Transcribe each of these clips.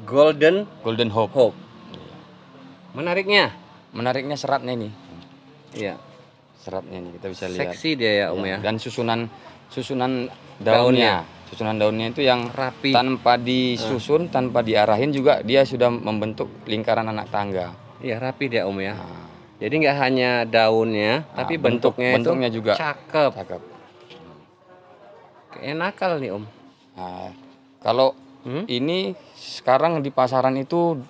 Golden Hope. Menariknya seratnya ini. Iya. Seratnya ini kita bisa lihat. Seksi dia ya Om ya. Dan susunan daunnya. Susunan daunnya itu yang rapi. Tanpa disusun, tanpa diarahin juga dia sudah membentuk lingkaran anak tangga. Iya, rapi dia Om ya. Jadi nggak hanya daunnya, tapi bentuknya juga cakep. Kayak nakal nih Om. Nah, kalau ini sekarang di pasaran itu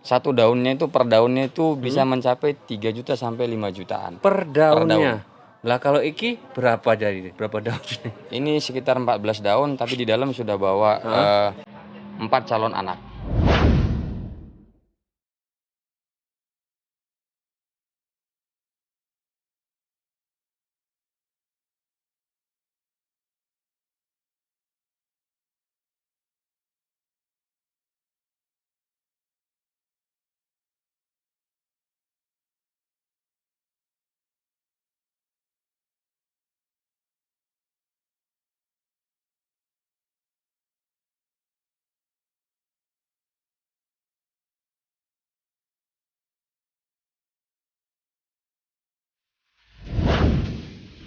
satu daunnya itu per daunnya itu bisa mencapai 3 juta sampai 5 jutaan. Per daunnya. Lah kalau iki berapa jadi? Berapa daun? Ini sekitar 14 daun, tapi di dalam sudah bawa 4 calon anak.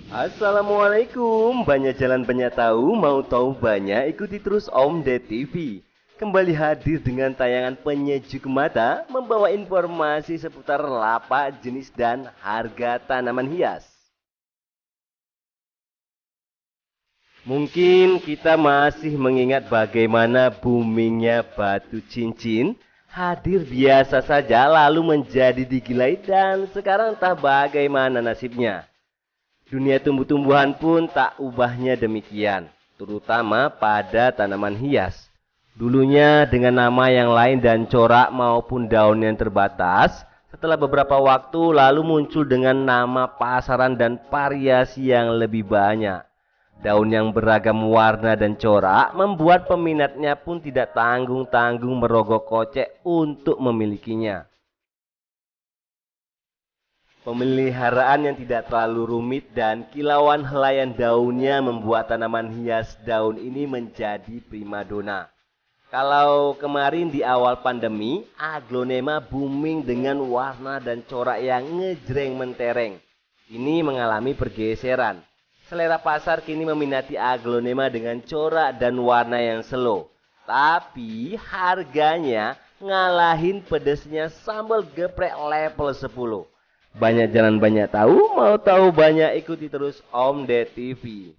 Assalamualaikum, banyak jalan banyak tahu, mau tahu banyak ikuti terus Om Ded TV. Kembali hadir dengan tayangan penyejuk mata, membawa informasi seputar lapak jenis dan harga tanaman hias. Mungkin kita masih mengingat bagaimana boomingnya batu cincin, hadir biasa saja lalu menjadi digilai dan sekarang entah bagaimana nasibnya. Dunia tumbuh-tumbuhan pun tak ubahnya demikian, terutama pada tanaman hias. Dulunya dengan nama yang lain dan corak maupun daun yang terbatas, setelah beberapa waktu lalu muncul dengan nama pasaran dan variasi yang lebih banyak. Daun yang beragam warna dan corak membuat peminatnya pun tidak tanggung-tanggung merogoh kocek untuk memilikinya. Pemeliharaan yang tidak terlalu rumit dan kilauan helaian daunnya membuat tanaman hias daun ini menjadi primadona. Kalau kemarin di awal pandemi, aglonema booming dengan warna dan corak yang ngejreng mentereng. Ini mengalami pergeseran. Selera pasar kini meminati aglonema dengan corak dan warna yang slow. Tapi harganya ngalahin pedesnya sambal geprek level 10. Banyak jalan banyak tahu, mau tahu banyak ikuti terus Om Ded TV.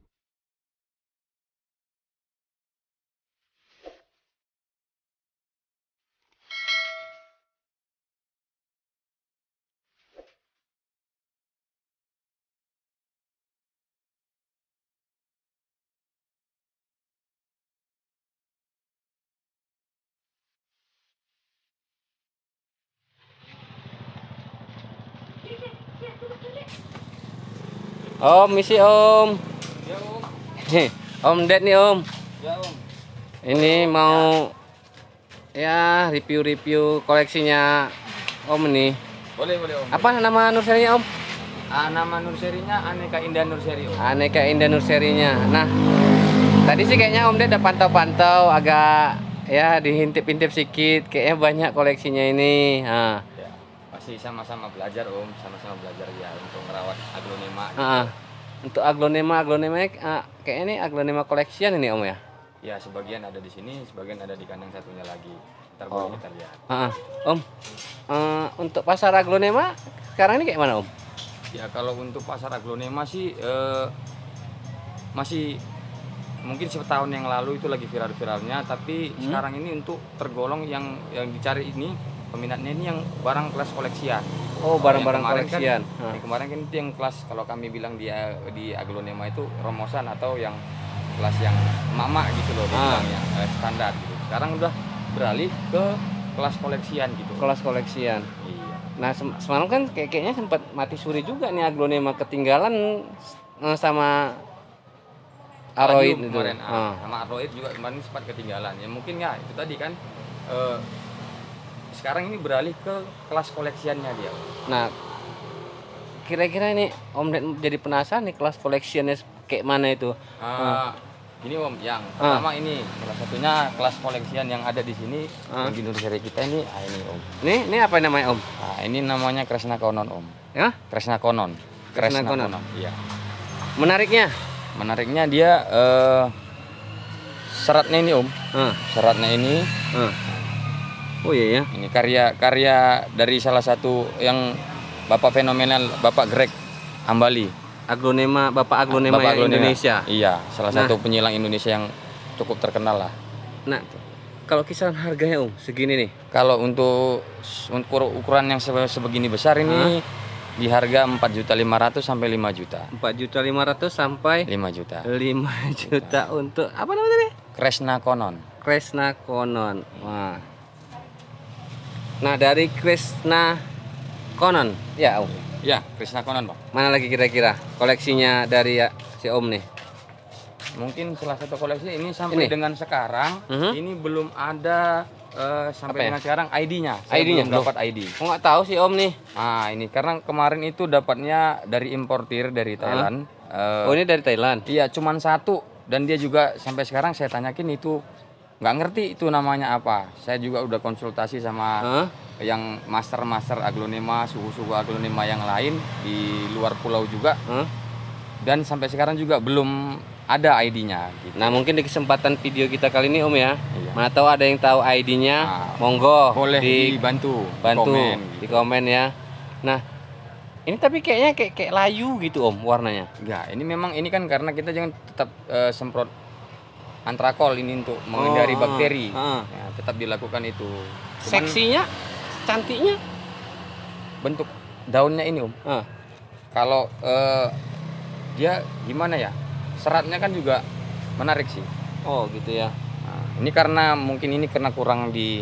Om, misi Om. Ya, Om. Om Ded nih Om. Ya, Om. Ini mau ya review koleksinya Om nih. Boleh, Om. Apa nama nurserinya Om? Nama nurserinya Aneka Indah Nurseri, Om. Aneka Indah nurserinya. Nah, tadi sih kayaknya Om Ded udah pantau-pantau, agak ya dihintip-hintip sedikit. Kayaknya banyak koleksinya ini. Nah. Masih sama-sama belajar Om, sama-sama belajar ya untuk merawat aglonema. Untuk aglonema kayaknya ini aglonema koleksian ini Om ya? Ya, sebagian ada di sini, sebagian ada di kandang satunya lagi. Ntar boleh kita lihat. Om, untuk pasar aglonema sekarang ini kayak mana Om? Ya, kalau untuk pasar aglonema sih masih mungkin setahun yang lalu itu lagi viral-viralnya, tapi sekarang ini untuk tergolong yang dicari ini peminatnya ini yang barang kelas koleksian. Oh, barang-barang koleksian. Yang kemarin kan itu yang kelas, kalau kami bilang di aglonema itu romosan atau yang kelas yang mama gitu loh, yang standar gitu. Sekarang udah beralih ke kelas koleksian gitu. Kelas koleksian. Iya. Nah, semalam kan kayaknya sempat mati suri juga nih aglonema, ketinggalan sama Aroid itu. Kemarin, sama Aroid juga kemarin sempat ketinggalan. Ya mungkin ya itu tadi kan sekarang ini beralih ke kelas koleksiannya dia. Nah, kira-kira ini Om Ded jadi penasaran nih kelas koleksiannya kayak mana itu? Ini Om, yang pertama ini salah satunya kelas koleksian yang ada di sini yang di Indonesia kita ini. Ini Om. Ini apa namanya Om? Nah, ini namanya Kresna Konon Om. Ya? Kresna Konon. Kresna Konon. Iya. Menariknya Dia seratnya ini Om. Seratnya ini. Oh iya ya. Ini karya dari salah satu yang Bapak fenomenal, Bapak Greg Hambali. Bapak aglonema yang Indonesia. Iya, salah satu penyilang Indonesia yang cukup terkenal lah. Nah, kalau kisaran harganya Om segini nih. Kalau untuk ukuran yang sebegini besar ini di harga 4.500.000 sampai 5 juta. 4.500.000 sampai 5 juta. 5 juta untuk apa namanya tadi? Kresna Konon. Kresna Konon. Wah. Nah, dari Kresna Konon ya Om. Ya, Kresna Konon Bang. Mana lagi kira-kira koleksinya dari si Om nih? Mungkin salah satu koleksi ini sampai dengan sekarang ini belum ada sampai dengan sekarang ID-nya. ID-nya belum dapat ID. Oh, nggak tahu sih Om nih. Nah, ini karena kemarin itu dapatnya dari importir dari Thailand. Oh, ini dari Thailand. Iya, cuman satu dan dia juga sampai sekarang saya tanyakin itu nggak ngerti itu namanya apa. Saya juga udah konsultasi sama yang master aglonema, suku-suku aglonema yang lain di luar pulau juga. Dan sampai sekarang juga belum ada ID-nya gitu. Nah, mungkin di kesempatan video kita kali ini Om ya. Iya. Mana tahu ada yang tahu ID-nya, monggo boleh dibantu di komen ya. Nah, ini tapi kayaknya kayak layu gitu Om warnanya. Enggak, ini memang ini kan karena kita jangan tetap semprot antrakol ini untuk menghindari bakteri. Ya, tetap dilakukan itu. Cuman seksinya, cantiknya, bentuk daunnya ini Om. Kalau dia gimana ya? Seratnya kan juga menarik sih. Oh gitu ya. Nah, ini karena mungkin ini karena kurang di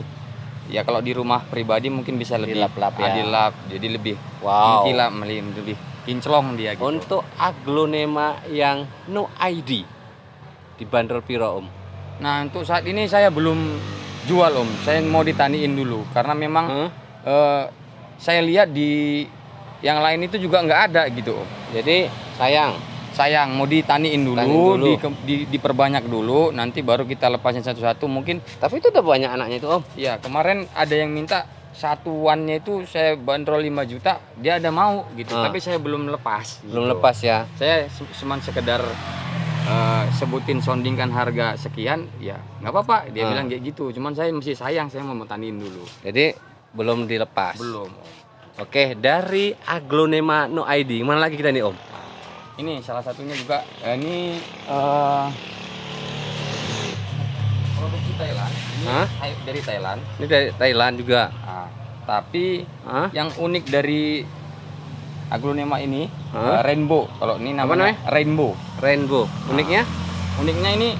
ya kalau di rumah pribadi mungkin bisa lebih dilap-lap ya. Dilap, jadi lebih mengkilap, lebih kinclong dia gitu. Untuk aglonema yang no ID dibanderol piro Om? Nah, untuk saat ini saya belum jual Om. Saya mau ditaniin dulu karena memang saya lihat di yang lain itu juga nggak ada gitu Om. Jadi sayang mau ditaniin dulu, diperbanyak dulu, nanti baru kita lepasin satu-satu mungkin. Tapi itu udah banyak anaknya itu Om. Ya, kemarin ada yang minta satuannya itu saya bandrol 5 juta, dia ada mau gitu, tapi saya belum lepas. Belum gitu. lepas ya. Saya cuma sekedar sebutin soundingkan harga sekian, ya nggak apa-apa. Dia bilang kayak gitu, cuman saya mesti sayang, saya mau taniin dulu. Jadi belum dilepas. Belum. Oke, dari aglonema no ID, mana lagi kita nih Om? Ini salah satunya juga ini produksi Thailand. Ini dari Thailand. Ini dari Thailand juga. Nah, tapi yang unik dari aglonema ini rainbow. Kalau ini namanya rainbow. Rainbow. Uniknya? Uniknya ini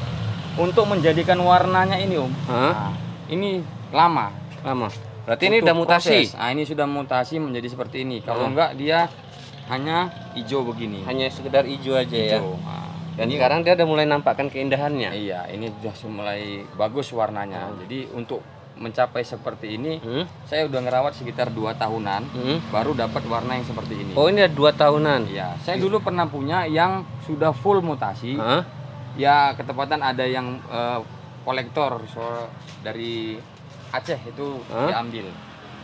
untuk menjadikan warnanya ini Om. Nah, ini lama. Berarti ini udah mutasi. Nah, ini sudah mutasi menjadi seperti ini. Kalau enggak dia hanya hijau begini. Hanya sekedar hijau aja ya. Nah, dan sekarang dia udah mulai nampakkan keindahannya. Iya, ini sudah mulai bagus warnanya. Jadi untuk mencapai seperti ini, saya udah ngerawat sekitar 2 tahunan, baru dapat warna yang seperti ini. Oh, ini ada 2 tahunan. Iya, saya dulu pernah punya yang sudah full mutasi. Ya, ketepatan ada yang kolektor dari Aceh itu diambil.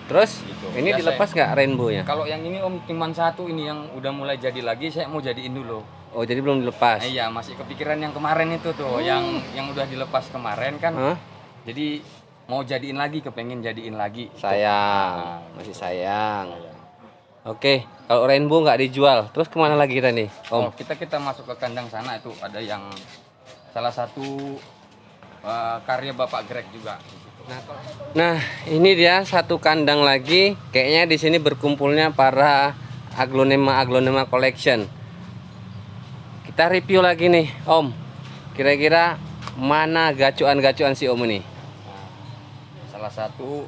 Terus gitu. ini Ya, dilepas nggak rainbow-nya? Kalau yang ini Om cuman satu ini yang udah mulai jadi lagi, saya mau jadiin dulu. Oh, jadi belum dilepas. Iya, masih kepikiran yang kemarin itu tuh, yang udah dilepas kemarin kan. Jadi mau jadiin lagi, kepengen jadiin lagi. Sayang, masih sayang. Oke, kalau rainbow nggak dijual, terus kemana lagi kita nih Om? Oh, kita masuk ke kandang sana, itu ada yang salah satu karya Bapak Greg juga. Nah, ini dia satu kandang lagi. Kayaknya di sini berkumpulnya para aglonema collection. Kita review lagi nih, Om. Kira-kira mana gacuan-gacuan si Om ini? Salah satu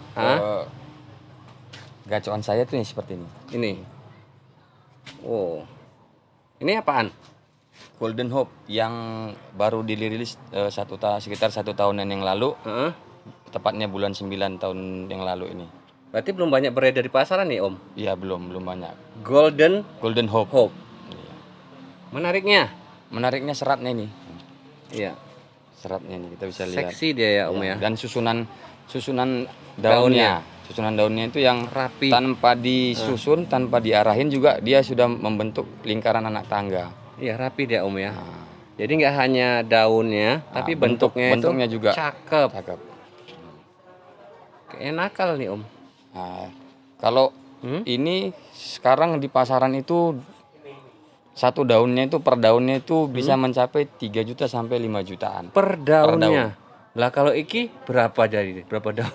gacuan saya tuh yang seperti ini. Ini. Oh. Ini apaan? Golden Hope yang baru dirilis sekitar 1 tahunan yang lalu. Tepatnya bulan 9 tahun yang lalu ini. Berarti belum banyak beredar di pasaran nih Om? Iya, belum banyak. Golden Hope. Menariknya seratnya ini. Iya. seratnya ini kita bisa lihat. Seksi dia ya Om ya. Dan susunan daunnya. Susunan daunnya itu yang Rapi. tanpa disusun, tanpa diarahin juga dia sudah membentuk lingkaran anak tangga. Iya rapi dia Om ya. Nah, Jadi nggak hanya daunnya, tapi bentuknya juga cakep. cakep. Kayaknya nakal nih Om. Nah, kalau ini sekarang di pasaran itu satu daunnya itu per daunnya itu bisa mencapai 3 juta sampai 5 jutaan. Per daunnya. Lah kalau iki berapa jadi? Berapa daun?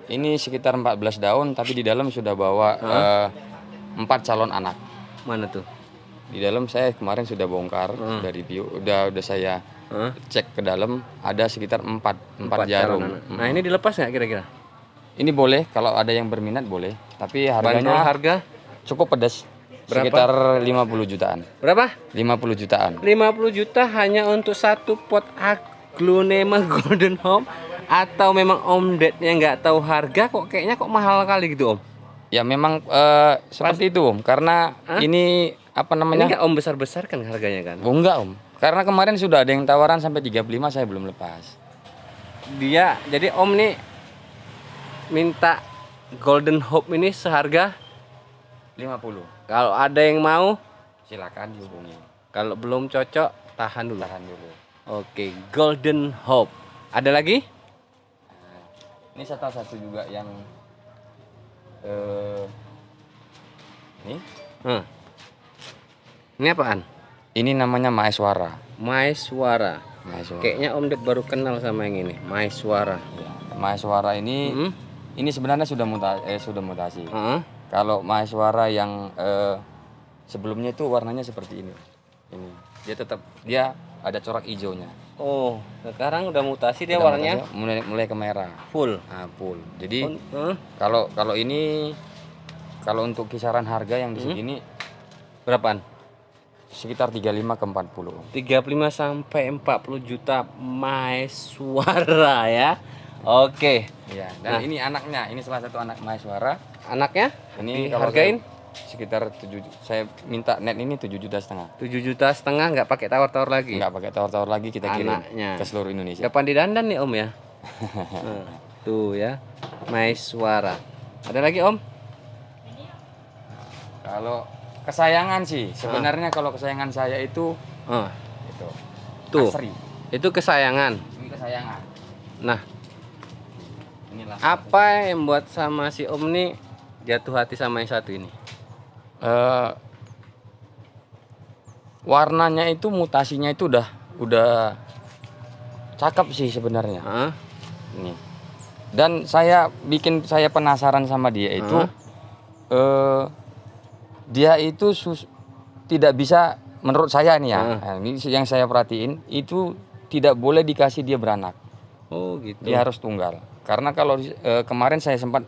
Ini sekitar 14 daun tapi di dalam sudah bawa 4 calon anak. Mana tuh? Di dalam saya kemarin sudah bongkar, udah review, udah saya cek ke dalam ada sekitar 4 jarum. calon anak. Nah ini dilepas nggak kira-kira? Ini boleh kalau ada yang berminat boleh, tapi Bandrol harganya harga cukup pedas. Berapa? Sekitar 50 jutaan. berapa? 50 jutaan. 50 juta hanya untuk satu pot Aglonema Golden Home, atau memang Om Dednya nggak tahu harga kok kayaknya kok mahal kali gitu Om? Ya memang seperti itu Om, karena ini apa Ini namanya? nggak Om besar-besar kan harganya kan? Oh, enggak Om, karena kemarin sudah ada yang tawaran sampai 35 saya belum lepas. Dia jadi Om nih minta Golden Hope ini seharga 50. kalau ada yang mau, Silakan dihubungi. kalau belum cocok tahan dulu. Tahan dulu. Oke, Golden Hope. Ada lagi? Ini satu juga yang ini. Ini apaan? Ini namanya Maeswara. Maeswara. Maeswara. Kayaknya Om Ded baru kenal sama yang ini, Maeswara. Ya, Maeswara ini sebenarnya sudah mutasi. Kalau Maeswara yang sebelumnya itu warnanya seperti ini. Ini dia ada corak hijaunya. Oh, sekarang udah mutasi dia Udah warnanya mulai ke merah. full. Nah, full. Jadi kalau ini kalau untuk kisaran harga yang di sini Berapaan? sekitar 35 ke 40. 35 sampai 40 juta Maeswara ya. Oke. Ya, dan ini anaknya, ini salah satu anak Maeswara. Anaknya Ini kalau dihargain sekitar 7, saya minta net ini 7,5 juta. 7,5 juta nggak pakai tawar-tawar lagi. Nggak pakai tawar-tawar lagi, kita kirim Anaknya. ke seluruh Indonesia. Kapan didandan nih Om ya? Nah, tuh ya, Maeswara. Ada lagi Om? Kalau kesayangan sih, sebenarnya kalau kesayangan saya itu itu Tuh. Asri. Itu kesayangan. Ini kesayangan. Nah, Inilah. apa yang buat sama si Om nih jatuh hati sama yang satu ini? Warnanya itu mutasinya itu udah cakep sih sebenarnya. Ini. Dan saya penasaran sama dia itu dia itu tidak bisa, menurut saya nih ya, ini yang saya perhatiin itu tidak boleh dikasih dia beranak. Oh gitu. Dia harus tunggal. Karena kalau kemarin saya sempat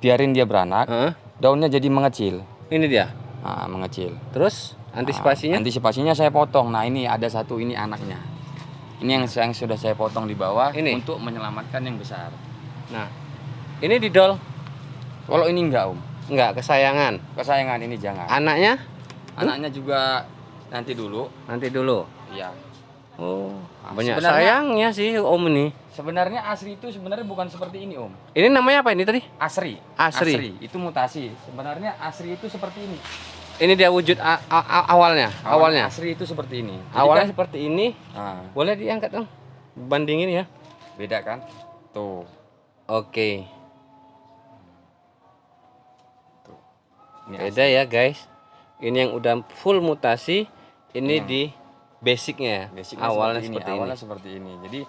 biarin dia beranak, daunnya jadi mengecil. Ini dia. Nah, mengecil. Terus antisipasinya? Antisipasinya saya potong. Nah ini ada satu, ini anaknya. Ini yang sudah saya potong di bawah Ini? untuk menyelamatkan yang besar. Nah, ini didol? Kalau ini enggak Om. Enggak, kesayangan. Kesayangan ini jangan. Anaknya? Anaknya juga nanti dulu. Nanti dulu. Iya. Oh, Nah, banyak sebenarnya- sayangnya sih Om ini. Sebenarnya asri itu sebenarnya bukan seperti ini Om. Ini namanya apa ini tadi? Asri. Asri. Itu mutasi. Sebenarnya asri itu seperti ini. Ini dia wujud awalnya. Awalnya. Asri itu seperti ini. Jadi Awalnya kan- seperti ini. Nah, Boleh diangkat dong. Bandingin ya. beda kan? Tuh. Oke. Ini Beda ya guys. Ini yang udah full mutasi. Ini di basicnya. Basicnya Awalnya seperti seperti ini. Awalnya seperti ini. Jadi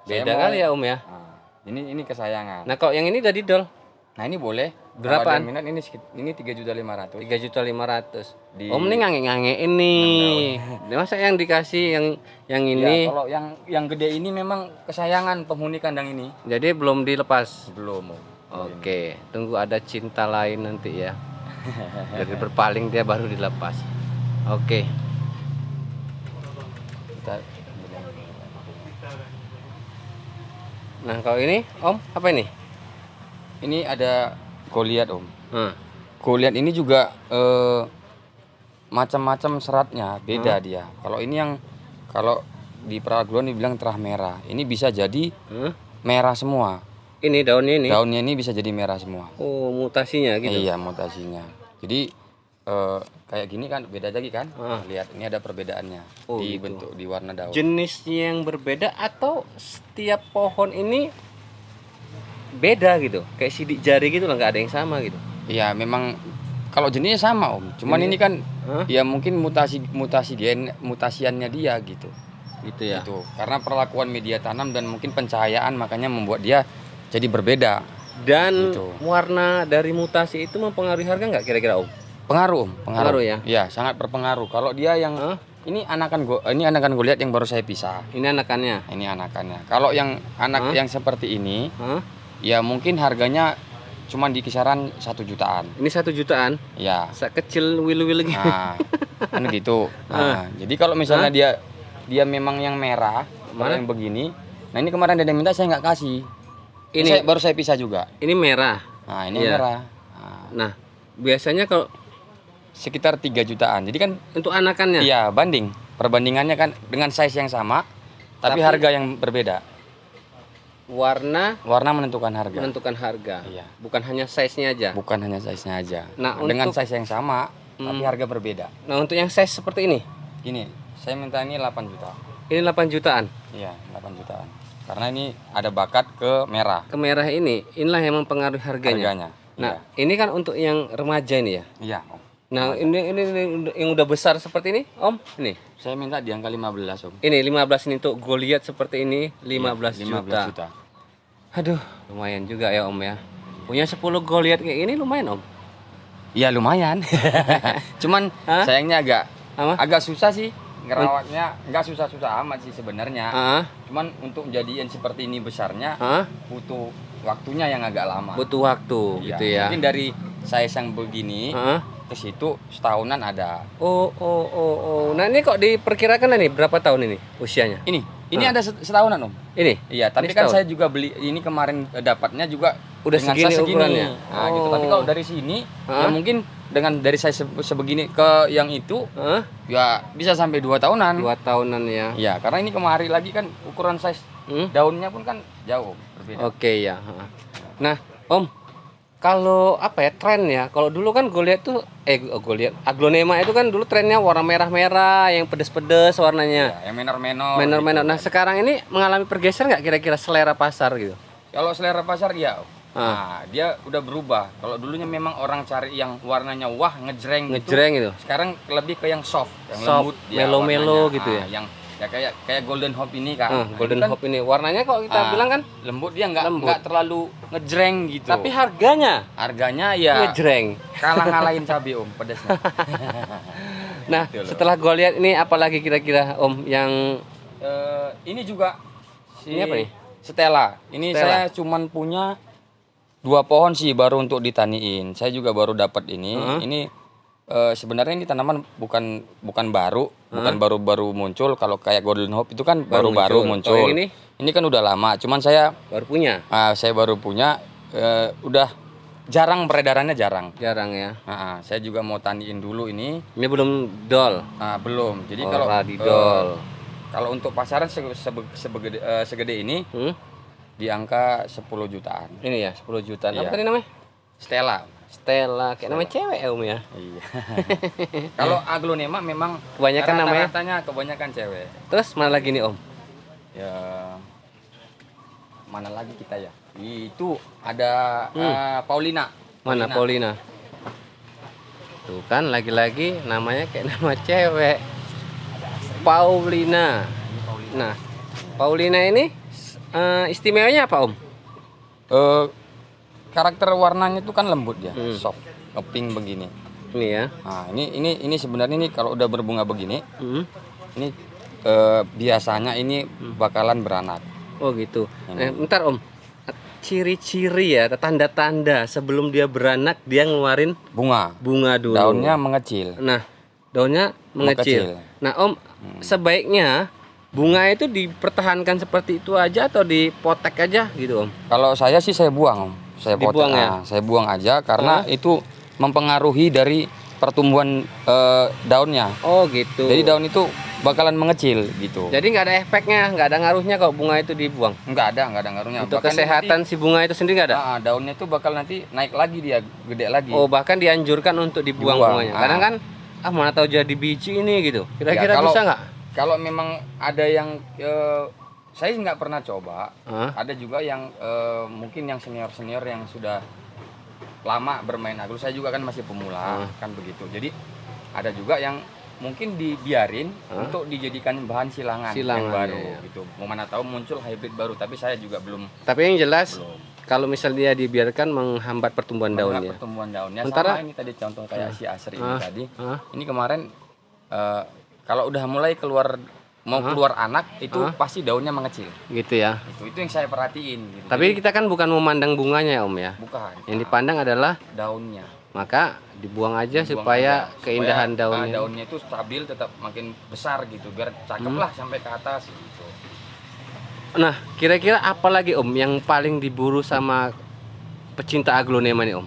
Beda saya mau- kali ya Om ya. Nah, ini kesayangan. Nah kalau yang ini udah didol. Nah ini boleh. Berapaan? Kalau ada yang minat ini 3.500.000. 3.500.000. Di- Om nih ngange-ngange ini. Masa yang dikasih yang ini. Ya, kalau yang gede ini memang kesayangan penghuni kandang ini. Jadi belum dilepas. Belum. Om. Oke, tunggu ada cinta lain nanti ya. Jadi berpaling dia baru dilepas. Oke. Kita Nah kalau ini Om apa ini? ini ada goliat Om. Hmm. Goliat ini juga macam-macam seratnya beda dia. Kalau ini yang kalau di peraglon dibilang terah merah. Ini bisa jadi Hah? merah semua. Ini daunnya ini. Daunnya ini bisa jadi merah semua. Oh, mutasinya gitu. Iya, mutasinya. Jadi kayak gini kan beda lagi kan? Lihat ini ada perbedaannya Oh, di gitu. bentuk di warna daun. Jenisnya yang berbeda atau setiap pohon ini beda gitu? Kayak sidik jari gitu lah, nggak ada yang sama gitu. Iya, memang kalau jenisnya sama Om. Cuman ini kan ya mungkin mutasiannya dia gitu. Gitu ya. Gitu. Karena perlakuan media tanam dan mungkin pencahayaan makanya membuat dia jadi berbeda. Dan Gitu. warna dari mutasi itu mempengaruhi harga nggak kira-kira Om? Pengaruh, Om. Pengaruh ya? Iya, sangat berpengaruh. Kalau dia yang ini anakan gue lihat yang baru saya pisah. Ini anakannya. Ini anakannya. Kalau yang anak yang seperti ini, Hah? ya mungkin harganya cuman di kisaran 1 jutaan. Ini 1 jutaan. Ya. Kecil wilu-wilu gitu. Nah, kan gitu. Nah, jadi kalau misalnya dia memang yang merah, kalau yang begini. Nah, ini kemarin ada yang minta saya nggak kasih. Ini baru saya pisah juga. Ini merah. Nah, ini merah. Nah, biasanya kalau Sekitar 3 jutaan. Jadi kan untuk anakannya iya, perbandingannya kan dengan size yang sama, tapi harga yang berbeda. warna Menentukan harga. menentukan harga. Iya. Bukan hanya size-nya aja. Bukan hanya size-nya aja. Nah, dengan untuk- size yang sama, tapi harga berbeda. Nah, untuk yang size seperti ini, Gini, saya minta ini 8 juta. ini 8 jutaan. Iya, 8 jutaan. Karena ini ada bakat ke merah Ke merah inilah yang mempengaruhi harganya. harganya. Nah, ini kan untuk yang remaja ini ya. Iya, Om. Nah, ini yang udah besar seperti ini, Om. Ini. Saya minta di angka 15, Om. Ini 15 ini untuk Goliath seperti ini 15 Iya, juta. Aduh, lumayan juga ya, Om ya. Punya 10 Goliath kayak ini lumayan, Om. Iya, lumayan. Cuman sayangnya agak susah sih ngerawatnya. Nggak susah-susah amat sih sebenarnya. Cuman untuk jadiin seperti ini besarnya butuh waktunya yang agak lama. Butuh waktu Iya, gitu ya. Mungkin dari size yang begini ke situ setahunan ada. Oh. Nah, ini kok diperkirakan nih berapa tahun ini usianya? Ini ada setahunan, Om. Ini. Iya, tapi Ini kan setahun? saya juga beli ini kemarin dapatnya juga Udah dengan segini size ukurannya? Nah, gitu. Tapi kalau dari sini ya mungkin dengan dari size sebegini ke yang itu ya bisa sampai 2 tahunan. 2 tahunan ya. Iya, karena ini kemarin lagi kan ukuran size daunnya pun kan jauh berbeda. Oke ya. Nah, Om, kalau apa ya tren ya? Kalau dulu kan Goliath tuh Goliath Aglonema itu kan dulu trennya warna merah-merah yang pedes-pedes warnanya. Ya, yang menor-menor. Menor-menor. gitu. Nah, sekarang ini mengalami pergeseran nggak kira-kira selera pasar gitu? Kalau selera pasar ya. Nah, dia udah berubah. Kalau dulunya memang orang cari yang warnanya ngejreng Gitu. Sekarang lebih ke yang soft, yang Soft, lembut dia melo-melo warnanya. gitu ya? Yang ya kayak Golden Hope ini kan. Nah, Golden ini kan, Hope ini warnanya kok kita bilang kan lembut, dia nggak lembut. terlalu ngejreng gitu. tapi harganya harganya ya ngejreng. kalah ngalahin cabai Om pedasnya. Nah, Gitu loh. setelah Goliath ini apalagi kira-kira Om yang Ini juga Ini apa nih? Stella. Ini Stella. saya cuman punya 2 pohon sih baru untuk ditaniin. Saya juga baru dapat ini. Ini sebenarnya ini tanaman bukan baru, bukan baru-baru muncul. Kalau kayak Golden Hope itu kan baru-baru muncul. Kalau yang Ini kan udah lama. Cuman saya baru punya. udah jarang peredarannya jarang. Jarang ya. Saya juga mau taniin dulu ini. Ini belum dol. Belum. Jadi Oh, kalau radidol. kalau untuk pasaran segede ini di angka 10 jutaan. Ini ya 10 juta. Iya. Apa tadi namanya? Stella. Kayak namanya cewek ya Om ya. Iya. Kalau aglonema memang Kebanyakan namanya? rata-ratanya kebanyakan cewek. Terus mana lagi nih Om? Ya mana lagi kita ya? Itu ada Paulina. Mana Paulina? Tuh kan lagi-lagi namanya kayak nama cewek. Paulina. Nah, Paulina ini istimewanya apa Om? Karakter warnanya itu kan lembut ya, soft, pink begini. Ini ya. Nah, ini sebenarnya ini kalau udah berbunga begini, ini biasanya ini bakalan beranak. Oh gitu. Bentar Om. Ciri-ciri ya, tanda-tanda sebelum dia beranak dia ngeluarin Bunga. dulu. Daunnya mengecil. Nah, daunnya mengecil. Nah, Om, sebaiknya bunga itu dipertahankan seperti itu aja atau dipotek aja gitu, Om? Kalau saya sih saya buang, Om. Saya Dibuang potong, ya? Saya buang aja karena itu mempengaruhi dari pertumbuhan daunnya. Oh, gitu. Jadi daun itu bakalan mengecil gitu. Jadi nggak ada efeknya, nggak ada ngaruhnya kalau bunga itu dibuang. Nggak ada ngaruhnya. Untuk Bahkan kesehatan nanti, si bunga itu sendiri nggak ada. daunnya tuh bakal nanti naik lagi, dia gede lagi. Oh, bahkan dianjurkan untuk dibuang Dibuang. bunganya. Kadang kan mana tahu jadi biji ini gitu. Kira-kira Ya, bisa nggak? Kalau memang ada yang saya nggak pernah coba. Hah? Ada juga yang mungkin yang senior yang sudah lama bermain aglo. Saya juga kan masih pemula, kan begitu. Jadi ada juga yang mungkin dibiarin untuk dijadikan bahan silangan yang baru iya. gitu. Mau mana tahu muncul hybrid baru, tapi saya juga belum. Tapi yang jelas kalau misalnya dia dibiarkan menghambat pertumbuhan daunnya. Pertumbuhan daunnya. Sementara sama ini tadi contoh kayak si asri ini tadi. Ah. Ini kemarin kalau udah mulai keluar anak itu pasti daunnya mengecil. gitu ya. Itu yang saya perhatiin gitu. Tapi Jadi, kita kan bukan memandang bunganya Om ya. bukan. Yang dipandang adalah daunnya. maka dibuang aja Dibuang supaya aja, keindahan supaya, daunnya. daunnya itu stabil, tetap makin besar gitu, biar cakep lah sampai ke atas gitu. Nah, kira-kira apa lagi Om yang paling diburu sama pecinta aglonema nih Om?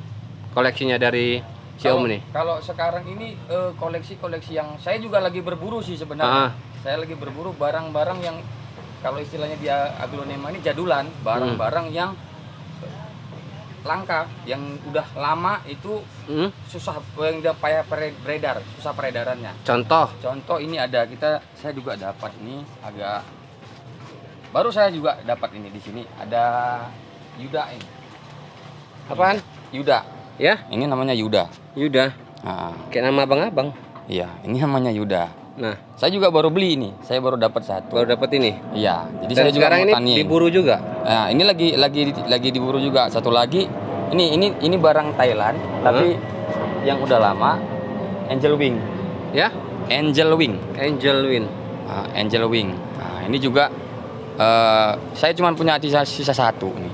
Koleksinya dari si Om nih. Kalau sekarang ini koleksi-koleksi yang saya juga lagi berburu sih sebenarnya. Saya lagi berburu barang-barang yang kalau istilahnya dia aglonema ini jadulan, barang-barang yang langka, yang udah lama itu susah, yang udah payah beredar, susah peredarannya. Contoh ini saya juga dapat ini agak baru, saya juga dapat ini di sini ada Yuda ini. Apaan? Yuda. Ya? Ini namanya Yuda. Yuda. Nah, Kayak nama abang-abang. iya, ini namanya Yuda. Nah, Saya juga baru beli ini. Saya baru dapat satu. baru dapat ini. Iya, jadi Dan saya juga sekarang mau ini taniin. diburu juga. Nah, ini lagi diburu juga. Satu lagi, ini barang Thailand, tapi yang udah lama, Angel Wing. Ya? Angel Wing. Angel Win. Angel Wing. Nah, ini juga saya cuma punya sisa satu nih.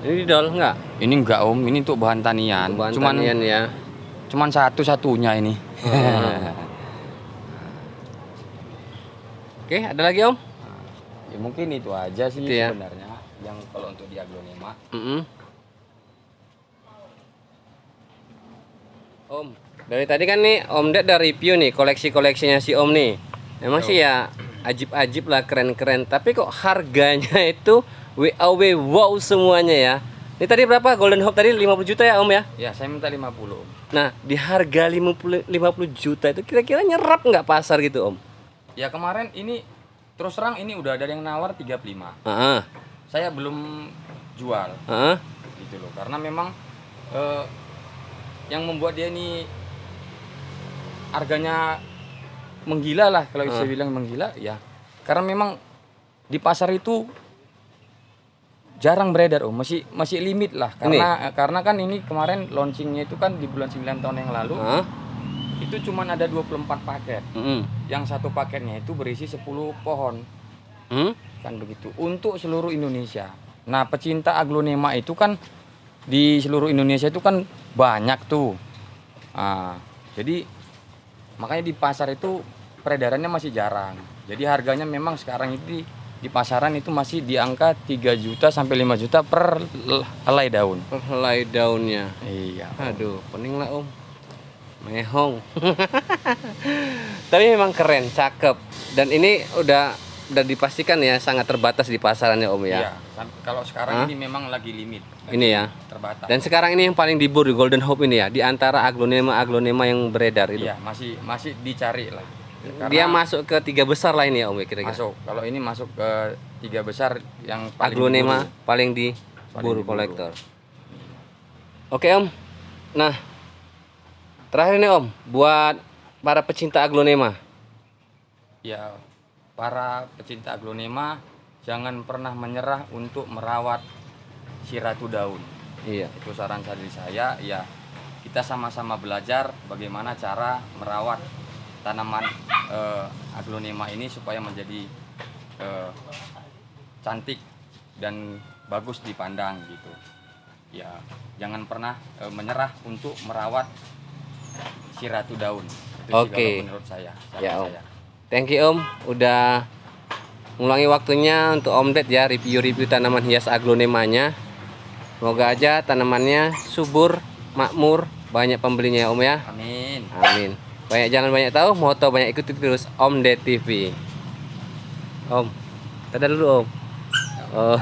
Ini didol enggak? Ini enggak Om, ini untuk bahan tanian. Bahan tanian ya. Cuman satu-satunya ini. Oke, ada lagi Om? Ya, mungkin itu aja sih Itu ya. sebenarnya yang kalau untuk di aglonema. Om, dari tadi kan nih Om Ded udah review nih koleksi-koleksinya si Om nih. Memang sih ya ajib-ajib lah, keren-keren. Tapi kok harganya itu wow semuanya ya. Ini tadi berapa? Golden Hope tadi 50 juta ya Om ya? Ya, saya minta 50 Om. Nah, di harga 50 juta itu kira-kira nyerap nggak pasar gitu Om? Ya kemarin ini terus terang ini udah ada yang nawar 35. Saya belum jual gitu loh, karena memang yang membuat dia ini harganya menggila lah, kalau saya bilang menggila ya. Karena memang di pasar itu jarang beredar Om, masih limit lah, karena kan ini kemarin launchingnya itu kan di bulan 9 tahun yang lalu. Itu cuman ada 24 paket. Yang satu paketnya itu berisi 10 pohon. Kan begitu. Untuk seluruh Indonesia. Nah, pecinta aglonema itu kan di seluruh Indonesia itu kan banyak tuh. Jadi makanya di pasar itu peredarannya masih jarang. Jadi harganya memang sekarang itu di pasaran itu masih di angka 3 juta sampai 5 juta per helai daun. Per helai daunnya. Iya. Aduh, pening lah Om. Mehong. Tapi memang keren, cakep. Dan ini udah dipastikan ya sangat terbatas di pasarannya Om ya. Iya. Kalau sekarang ini memang lagi limit. Ini ya. Terbatas. Dan sekarang ini yang paling diburu Golden Hope ini ya, di antara aglonema yang beredar itu. Iya, masih dicari lah. Karena dia masuk ke 3 besar lah ini ya Om ya kira-kira. masuk. Kalau ini masuk ke 3 besar yang paling aglonema diburu. paling diburu diburu. kolektor. Oke Om. Nah, terakhir nih Om, buat para pecinta aglonema. Ya, para pecinta aglonema jangan pernah menyerah untuk merawat si ratu daun. Iya. Itu saran dari saya, ya kita sama-sama belajar bagaimana cara merawat tanaman aglonema ini supaya menjadi cantik dan bagus dipandang gitu. Ya, jangan pernah menyerah untuk merawat si ratu daun. Itu sih kalau menurut saya. Ya Om. Thank you Om, udah ngulangi waktunya untuk Om Ded ya review-review tanaman hias aglonemanya. Semoga aja tanamannya subur, makmur, banyak pembelinya ya Om ya. Amin. Amin. Jangan banyak tahu, mau tahu banyak ikuti terus Om Ded TV. Om. Dadah dulu Om. Oh.